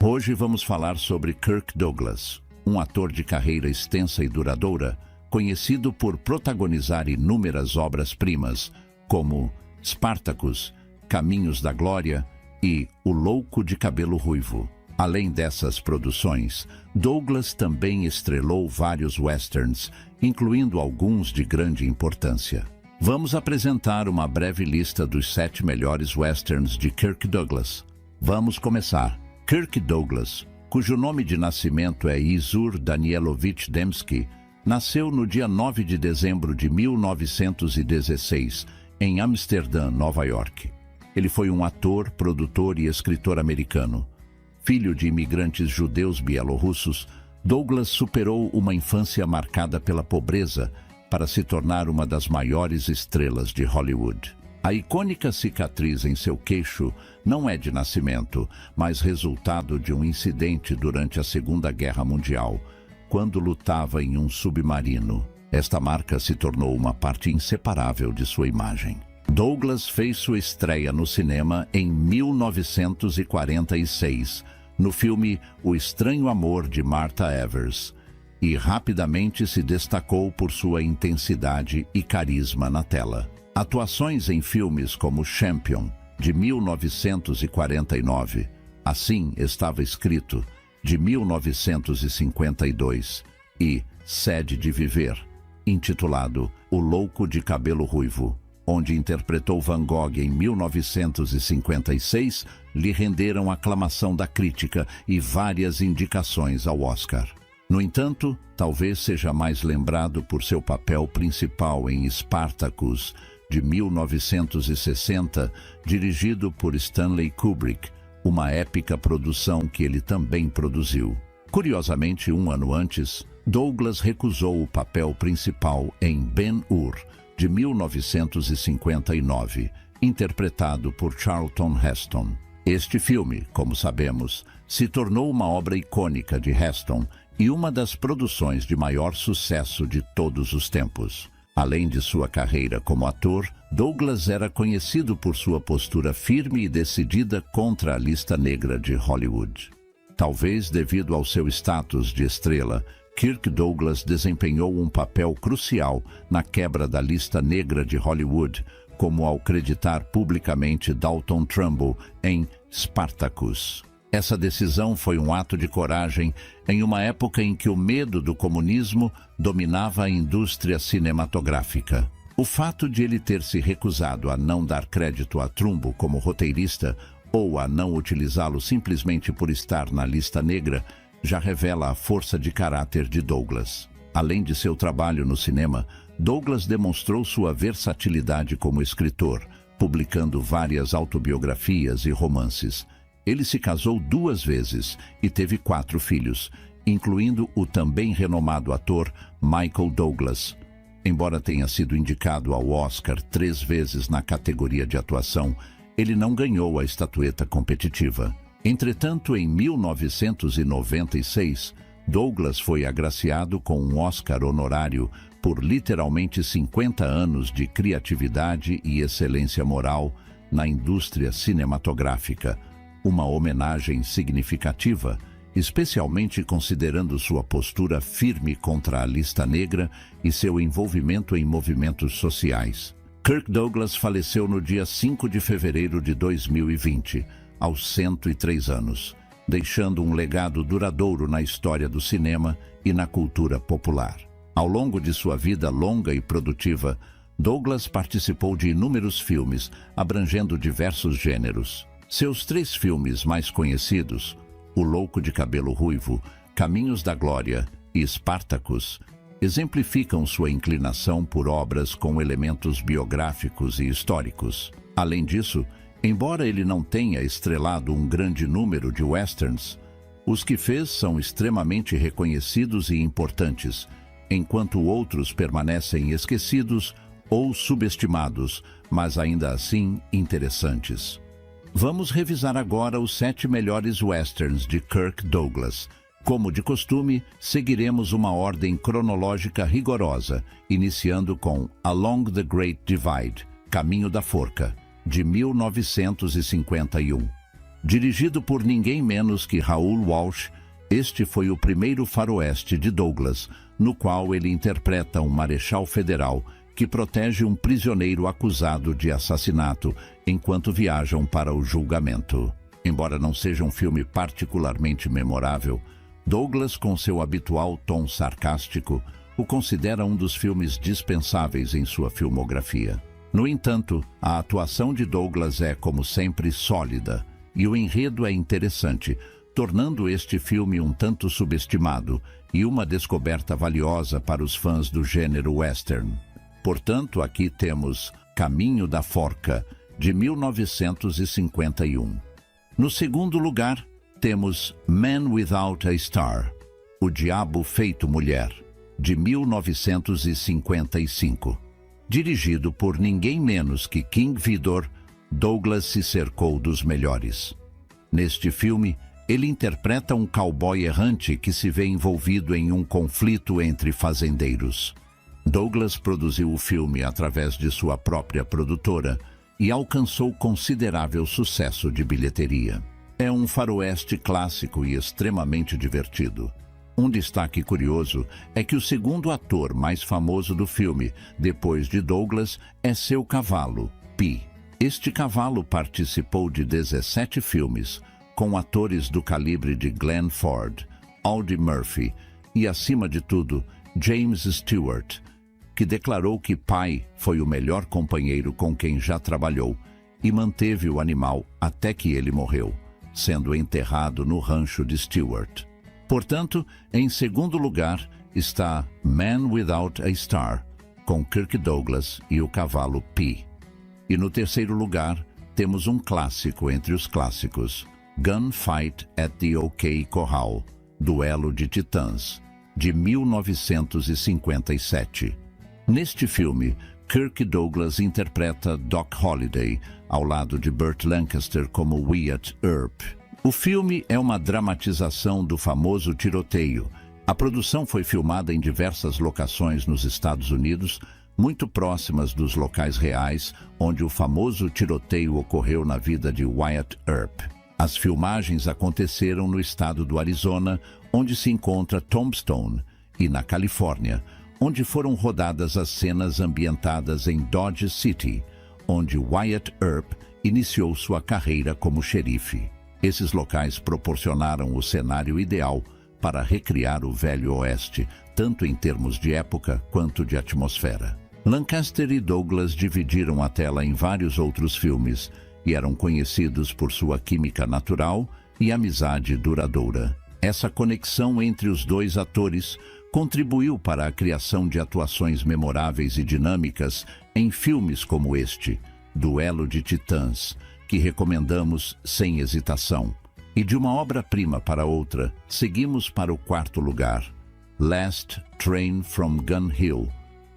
Hoje vamos falar sobre Kirk Douglas, um ator de carreira extensa e duradoura, conhecido por protagonizar inúmeras obras-primas, como Spartacus, Caminhos da Glória e O Louco de Cabelo Ruivo. Além dessas produções, Douglas também estrelou vários westerns, incluindo alguns de grande importância. Vamos apresentar uma breve lista dos 7 melhores westerns de Kirk Douglas. Vamos começar. Kirk Douglas, cujo nome de nascimento é Izur Danielovich Dembski, nasceu no dia 9 de dezembro de 1916, em Amsterdã, Nova York. Ele foi um ator, produtor e escritor americano. Filho de imigrantes judeus bielorrussos, Douglas superou uma infância marcada pela pobreza para se tornar uma das maiores estrelas de Hollywood. A icônica cicatriz em seu queixo não é de nascimento, mas resultado de um incidente durante a Segunda Guerra Mundial, quando lutava em um submarino. Esta marca se tornou uma parte inseparável de sua imagem. Douglas fez sua estreia no cinema em 1946, no filme O Estranho Amor de Martha Evers, e rapidamente se destacou por sua intensidade e carisma na tela. Atuações em filmes como Champion, de 1949, Assim Estava Escrito, de 1952, e Sede de Viver, intitulado O Louco de Cabelo Ruivo, onde interpretou Van Gogh em 1956, lhe renderam aclamação da crítica e várias indicações ao Oscar. No entanto, talvez seja mais lembrado por seu papel principal em Spartacus, de 1960, dirigido por Stanley Kubrick, uma épica produção que ele também produziu. Curiosamente, um ano antes, Douglas recusou o papel principal em Ben-Hur, de 1959, interpretado por Charlton Heston. Este filme, como sabemos, se tornou uma obra icônica de Heston e uma das produções de maior sucesso de todos os tempos. Além de sua carreira como ator, Douglas era conhecido por sua postura firme e decidida contra a lista negra de Hollywood. Talvez devido ao seu status de estrela, Kirk Douglas desempenhou um papel crucial na quebra da lista negra de Hollywood, como ao acreditar publicamente Dalton Trumbo em Spartacus. Essa decisão foi um ato de coragem em uma época em que o medo do comunismo dominava a indústria cinematográfica. O fato de ele ter se recusado a não dar crédito a Trumbo como roteirista ou a não utilizá-lo simplesmente por estar na lista negra já revela a força de caráter de Douglas. Além de seu trabalho no cinema, Douglas demonstrou sua versatilidade como escritor, publicando várias autobiografias e romances. Ele se casou 2 vezes e teve 4 filhos, incluindo o também renomado ator Michael Douglas. Embora tenha sido indicado ao Oscar 3 vezes na categoria de atuação, ele não ganhou a estatueta competitiva. Entretanto, em 1996, Douglas foi agraciado com um Oscar honorário por literalmente 50 anos de criatividade e excelência moral na indústria cinematográfica, uma homenagem significativa, especialmente considerando sua postura firme contra a lista negra e seu envolvimento em movimentos sociais. Kirk Douglas faleceu no dia 5 de fevereiro de 2020, aos 103 anos, deixando um legado duradouro na história do cinema e na cultura popular. Ao longo de sua vida longa e produtiva, Douglas participou de inúmeros filmes, abrangendo diversos gêneros. Seus 3 filmes mais conhecidos, O Louco de Cabelo Ruivo, Caminhos da Glória e Spartacus, exemplificam sua inclinação por obras com elementos biográficos e históricos. Além disso, embora ele não tenha estrelado um grande número de westerns, os que fez são extremamente reconhecidos e importantes, enquanto outros permanecem esquecidos ou subestimados, mas ainda assim interessantes. Vamos revisar agora os 7 melhores westerns de Kirk Douglas. Como de costume, seguiremos uma ordem cronológica rigorosa, iniciando com Along the Great Divide, Caminho da Forca, de 1951. Dirigido por ninguém menos que Raoul Walsh, este foi o primeiro faroeste de Douglas, no qual ele interpreta um marechal federal que protege um prisioneiro acusado de assassinato enquanto viajam para o julgamento. Embora não seja um filme particularmente memorável, Douglas, com seu habitual tom sarcástico, o considera um dos filmes dispensáveis em sua filmografia. No entanto, a atuação de Douglas é, como sempre, sólida, e o enredo é interessante, tornando este filme um tanto subestimado e uma descoberta valiosa para os fãs do gênero western. Portanto, aqui temos Caminho da Forca, de 1951. No segundo lugar, temos Man Without a Star, O Diabo Feito Mulher, de 1955. Dirigido por ninguém menos que King Vidor, Douglas se cercou dos melhores. Neste filme, ele interpreta um cowboy errante que se vê envolvido em um conflito entre fazendeiros. Douglas produziu o filme através de sua própria produtora e alcançou considerável sucesso de bilheteria. É um faroeste clássico e extremamente divertido. Um destaque curioso é que o segundo ator mais famoso do filme, depois de Douglas, é seu cavalo, Pi. Este cavalo participou de 17 filmes, com atores do calibre de Glenn Ford, Audie Murphy e, acima de tudo, James Stewart, que declarou que Pi foi o melhor companheiro com quem já trabalhou e manteve o animal até que ele morreu, sendo enterrado no rancho de Stewart. Portanto, em segundo lugar está Man Without a Star, com Kirk Douglas e o cavalo Pi. E no terceiro lugar, temos um clássico entre os clássicos, Gunfight at the OK Corral, Duelo de Titãs, de 1957. Neste filme, Kirk Douglas interpreta Doc Holliday, ao lado de Burt Lancaster como Wyatt Earp. O filme é uma dramatização do famoso tiroteio. A produção foi filmada em diversas locações nos Estados Unidos, muito próximas dos locais reais onde o famoso tiroteio ocorreu na vida de Wyatt Earp. As filmagens aconteceram no estado do Arizona, onde se encontra Tombstone, e na Califórnia, onde foram rodadas as cenas ambientadas em Dodge City, onde Wyatt Earp iniciou sua carreira como xerife. Esses locais proporcionaram o cenário ideal para recriar o Velho Oeste, tanto em termos de época quanto de atmosfera. Lancaster e Douglas dividiram a tela em vários outros filmes e eram conhecidos por sua química natural e amizade duradoura. Essa conexão entre os dois atores contribuiu para a criação de atuações memoráveis e dinâmicas em filmes como este, Duelo de Titãs, que recomendamos sem hesitação. E de uma obra-prima para outra, seguimos para o quarto lugar, Last Train from Gun Hill,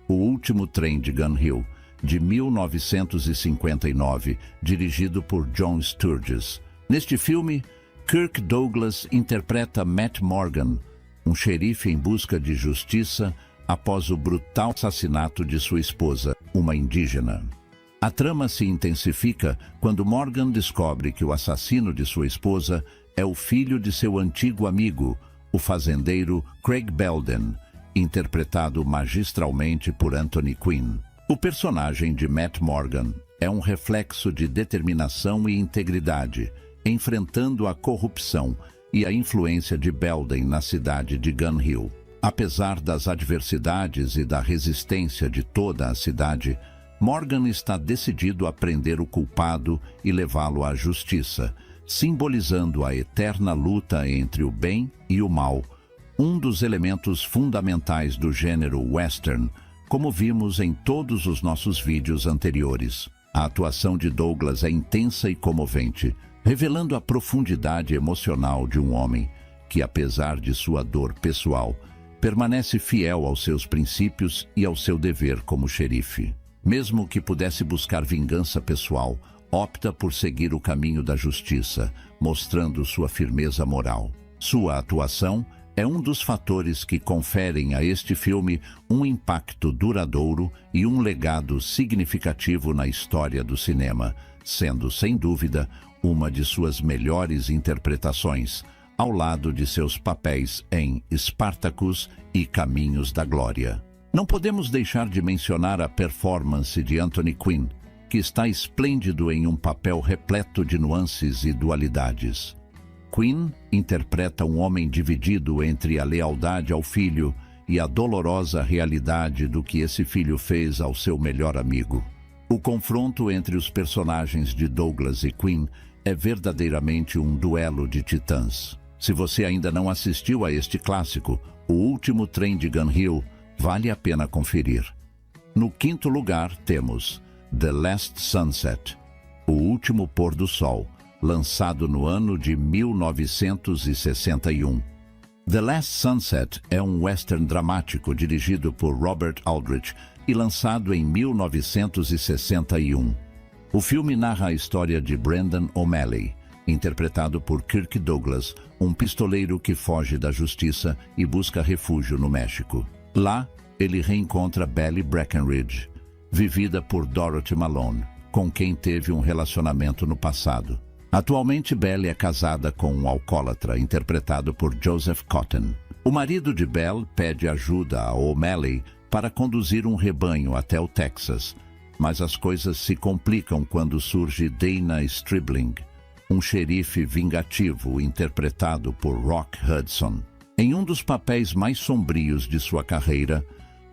O Último Trem de Gun Hill, de 1959, dirigido por John Sturges. Neste filme, Kirk Douglas interpreta Matt Morgan, um xerife em busca de justiça após o brutal assassinato de sua esposa, uma indígena. A trama se intensifica quando Morgan descobre que o assassino de sua esposa é o filho de seu antigo amigo, o fazendeiro Craig Belden, interpretado magistralmente por Anthony Quinn. O personagem de Matt Morgan é um reflexo de determinação e integridade, enfrentando a corrupção e a influência de Belden na cidade de Gun Hill. Apesar das adversidades e da resistência de toda a cidade, Morgan está decidido a prender o culpado e levá-lo à justiça, simbolizando a eterna luta entre o bem e o mal, um dos elementos fundamentais do gênero western, como vimos em todos os nossos vídeos anteriores. A atuação de Douglas é intensa e comovente, revelando a profundidade emocional de um homem que, apesar de sua dor pessoal, permanece fiel aos seus princípios e ao seu dever como xerife. Mesmo que pudesse buscar vingança pessoal, opta por seguir o caminho da justiça, mostrando sua firmeza moral. Sua atuação é um dos fatores que conferem a este filme um impacto duradouro e um legado significativo na história do cinema, sendo, sem dúvida, uma de suas melhores interpretações, ao lado de seus papéis em Spartacus e Caminhos da Glória. Não podemos deixar de mencionar a performance de Anthony Quinn, que está esplêndido em um papel repleto de nuances e dualidades. Quinn interpreta um homem dividido entre a lealdade ao filho e a dolorosa realidade do que esse filho fez ao seu melhor amigo. O confronto entre os personagens de Douglas e Quinn é verdadeiramente um duelo de titãs. Se você ainda não assistiu a este clássico, O Último Trem de Gun Hill, vale a pena conferir. No quinto lugar temos The Last Sunset, O Último Pôr do Sol, lançado no ano de 1961. The Last Sunset é um western dramático dirigido por Robert Aldrich e lançado em 1961. O filme narra a história de Brendan O'Malley, interpretado por Kirk Douglas, um pistoleiro que foge da justiça e busca refúgio no México. Lá, ele reencontra Belly Breckenridge, vivida por Dorothy Malone, com quem teve um relacionamento no passado. Atualmente, Belly é casada com um alcoólatra, interpretado por Joseph Cotten. O marido de Belle pede ajuda a O'Malley para conduzir um rebanho até o Texas, mas as coisas se complicam quando surge Dana Stribling, um xerife vingativo interpretado por Rock Hudson. Em um dos papéis mais sombrios de sua carreira,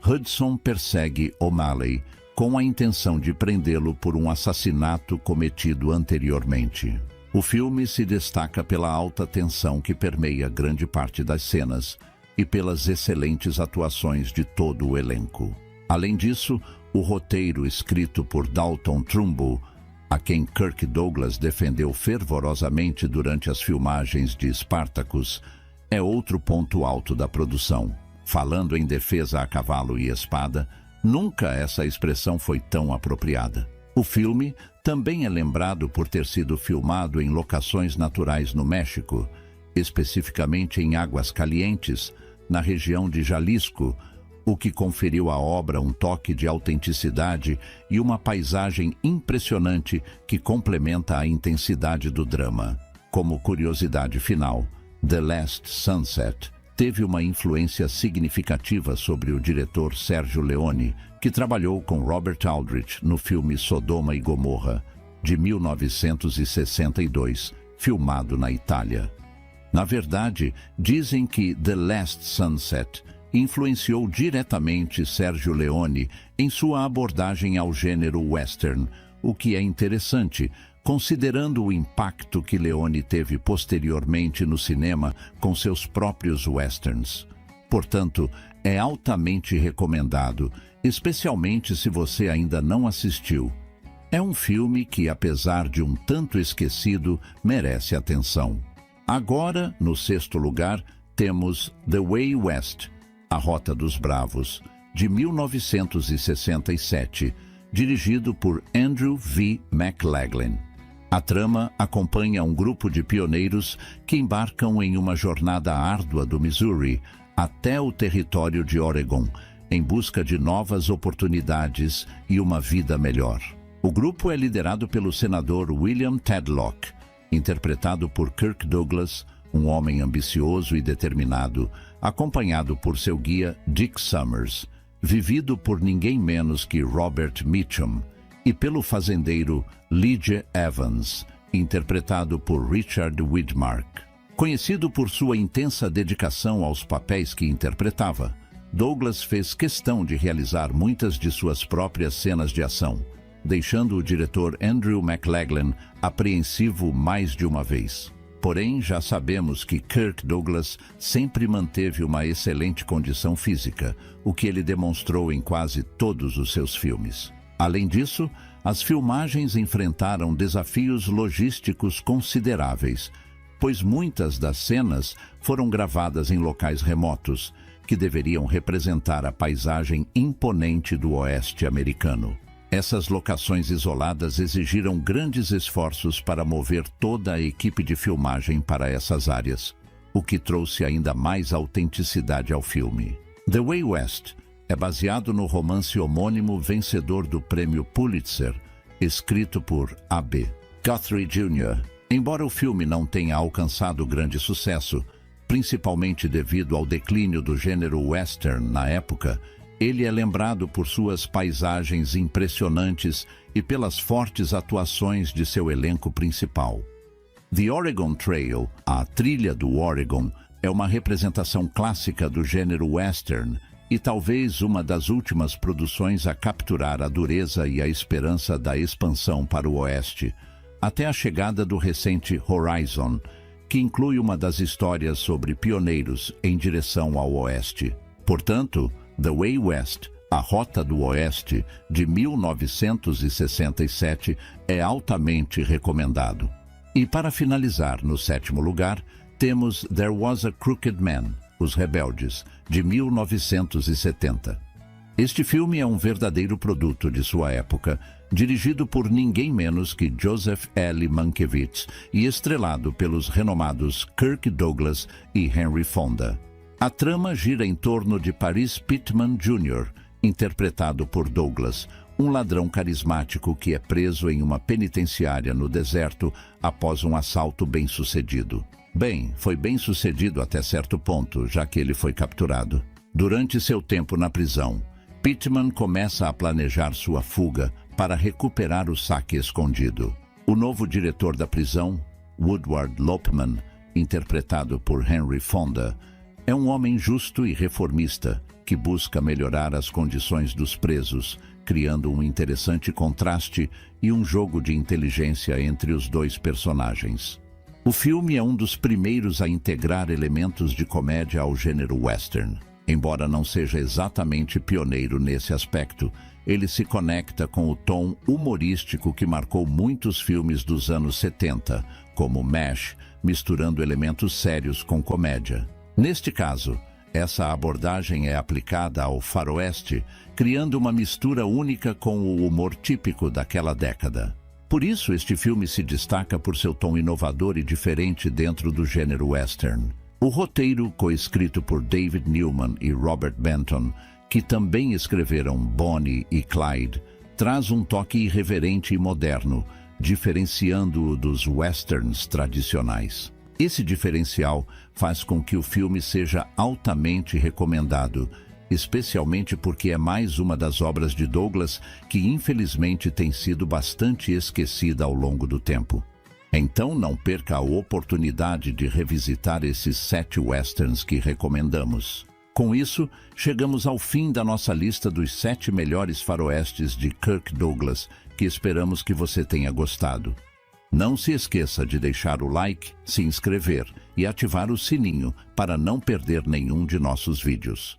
Hudson persegue O'Malley com a intenção de prendê-lo por um assassinato cometido anteriormente. O filme se destaca pela alta tensão que permeia grande parte das cenas e pelas excelentes atuações de todo o elenco. Além disso, o roteiro escrito por Dalton Trumbo, a quem Kirk Douglas defendeu fervorosamente durante as filmagens de Spartacus, é outro ponto alto da produção. Falando em defesa a cavalo e espada, nunca essa expressão foi tão apropriada. O filme também é lembrado por ter sido filmado em locações naturais no México, especificamente em Águas Calientes, na região de Jalisco, o que conferiu à obra um toque de autenticidade e uma paisagem impressionante que complementa a intensidade do drama. Como curiosidade final, The Last Sunset teve uma influência significativa sobre o diretor Sergio Leone, que trabalhou com Robert Aldrich no filme Sodoma e Gomorra, de 1962, filmado na Itália. Na verdade, dizem que The Last Sunset influenciou diretamente Sergio Leone em sua abordagem ao gênero western, o que é interessante, considerando o impacto que Leone teve posteriormente no cinema com seus próprios westerns. Portanto, é altamente recomendado, especialmente se você ainda não assistiu. É um filme que, apesar de um tanto esquecido, merece atenção. Agora, no sexto lugar, temos The Way West, A Rota dos Bravos, de 1967, dirigido por Andrew V. McLaglen. A trama acompanha um grupo de pioneiros que embarcam em uma jornada árdua do Missouri até o território de Oregon, em busca de novas oportunidades e uma vida melhor. O grupo é liderado pelo senador William Tedlock, interpretado por Kirk Douglas, um homem ambicioso e determinado, acompanhado por seu guia Dick Summers, vivido por ninguém menos que Robert Mitchum, e pelo fazendeiro Lee Evans, interpretado por Richard Widmark. Conhecido por sua intensa dedicação aos papéis que interpretava, Douglas fez questão de realizar muitas de suas próprias cenas de ação, deixando o diretor Andrew McLaglen apreensivo mais de uma vez. Porém, já sabemos que Kirk Douglas sempre manteve uma excelente condição física, o que ele demonstrou em quase todos os seus filmes. Além disso, as filmagens enfrentaram desafios logísticos consideráveis, pois muitas das cenas foram gravadas em locais remotos, que deveriam representar a paisagem imponente do oeste americano. Essas locações isoladas exigiram grandes esforços para mover toda a equipe de filmagem para essas áreas, o que trouxe ainda mais autenticidade ao filme. The Way West é baseado no romance homônimo vencedor do prêmio Pulitzer, escrito por A.B. Guthrie Jr., Embora o filme não tenha alcançado grande sucesso, principalmente devido ao declínio do gênero western na época, ele é lembrado por suas paisagens impressionantes e pelas fortes atuações de seu elenco principal. The Oregon Trail, a Trilha do Oregon, é uma representação clássica do gênero western e talvez uma das últimas produções a capturar a dureza e a esperança da expansão para o oeste, até a chegada do recente Horizon, que inclui uma das histórias sobre pioneiros em direção ao oeste. Portanto, The Way West, A Rota do Oeste, de 1967, é altamente recomendado. E para finalizar, no 7º lugar, temos There Was a Crooked Man, Os Rebeldes, de 1970. Este filme é um verdadeiro produto de sua época, dirigido por ninguém menos que Joseph L. Mankiewicz e estrelado pelos renomados Kirk Douglas e Henry Fonda. A trama gira em torno de Paris Pittman Jr., interpretado por Douglas, um ladrão carismático que é preso em uma penitenciária no deserto após um assalto bem-sucedido. Bem, foi bem-sucedido até certo ponto, já que ele foi capturado. Durante seu tempo na prisão, Pittman começa a planejar sua fuga para recuperar o saque escondido. O novo diretor da prisão, Woodward Lopeman, interpretado por Henry Fonda, é um homem justo e reformista que busca melhorar as condições dos presos, criando um interessante contraste e um jogo de inteligência entre os dois personagens. O filme é um dos primeiros a integrar elementos de comédia ao gênero western. Embora não seja exatamente pioneiro nesse aspecto, ele se conecta com o tom humorístico que marcou muitos filmes dos anos 70, como MASH, misturando elementos sérios com comédia. Neste caso, essa abordagem é aplicada ao faroeste, criando uma mistura única com o humor típico daquela década. Por isso, este filme se destaca por seu tom inovador e diferente dentro do gênero western. O roteiro, coescrito por David Newman e Robert Benton, que também escreveram Bonnie e Clyde, traz um toque irreverente e moderno, diferenciando-o dos westerns tradicionais. Esse diferencial faz com que o filme seja altamente recomendado, especialmente porque é mais uma das obras de Douglas que infelizmente tem sido bastante esquecida ao longo do tempo. Então não perca a oportunidade de revisitar esses 7 westerns que recomendamos. Com isso, chegamos ao fim da nossa lista dos 7 melhores faroestes de Kirk Douglas, que esperamos que você tenha gostado. Não se esqueça de deixar o like, se inscrever e ativar o sininho para não perder nenhum de nossos vídeos.